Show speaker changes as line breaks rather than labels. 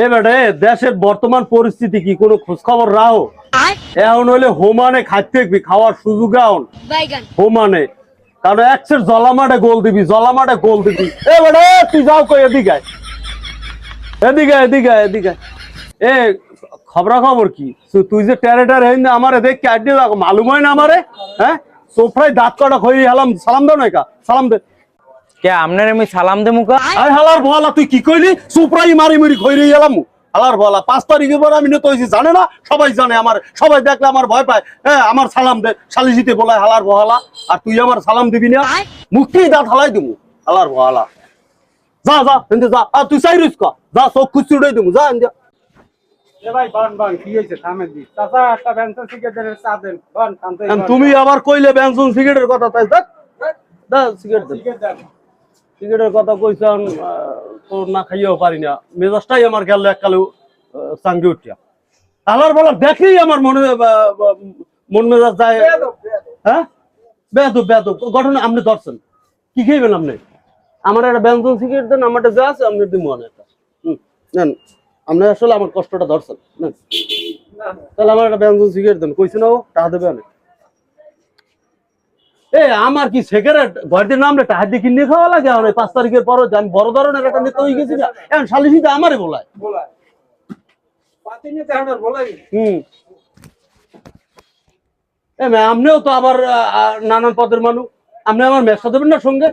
এবারে দেশের বর্তমান পরিস্থিতি কি কোনো খোঁজ খবর রাখো? এখন হইলে হোমানে খাইতে দেখবি, খাওয়ার সুযোগ এখন হোমানে, কারণ একসের জলামাটে গোল দিবি, জলামাটে গোল দিবি। এবারে তুই যাও কই, এদিকে এদিকে এদিকে এদিকে। এ খবর কি তুই যে টেরেটার আমারে দেখ আইডিয়া রাখো, মালুম হয় না আমারে? হ্যাঁ, সোফরাই দাঁত কাটা হয়ে হালাম, সালাম দাও না, সালাম দে।
কে আপনার আমি সালাম দে মুখা?
আরে হালার বলা, তুই কি কইলি? সুপ্রাই মারি মারি খইরে গেলাম হালার বলা। 5 তারিখের পর আমি তো জানে না, সবাই জানে, আমার সবাই দেখলে আমার ভয় পায়। হ্যাঁ, আমার সালাম দে, সালিসিতে বলায় হালার বহালা। আর তুই আমার সালাম দিবি না? মুখেই দাঁত হালাই দিবো হালার বহালা। যা যা এনতে যা, আর তুই চাইরিস কা, যা চোখ খুঁজছি উড়াই দিবো, যা এনতে। তুমি আবার কইলে ব্যঞ্জন সিগারেটের কথা, তাই সিগারেট সিগারেটের কথা কইছান, তো না খাইয়াও পারি না, মেজাজটাই আমার গেল এককালে চাঙ্গি উঠিয়া। আলার বলার দেখেই আমার মন মেজাজ যায়। হ্যাঁ, বেদব বেদব ঘটনা। আপনি ধরছেন কি খাইবেন আপনি? আমার একটা ব্যঞ্জন সিগারেট দেন, আমারটা যা আছে আপনি দিব অনেক। নেন, আপনি আসলে আমার কষ্টটা ধরছেন, নেন তাহলে আমার একটা ব্যঞ্জন সিগারেট দেন। কইছে না ও টাকা দেবে অনেক। এ আমার কি সিগারেট ঘরের নামটা টাকা দিয়ে কিনে খাওয়া লাগে? আমার 5 তারিখের পর আমি বড় ধরনের একটা নেতা হয়ে গেছি না, এখন সালিসিটা আমারে বলায়। আপনিও তো আবার নানান পদের মানুষ, আপনি আমার মেসা দেবেন না সঙ্গে?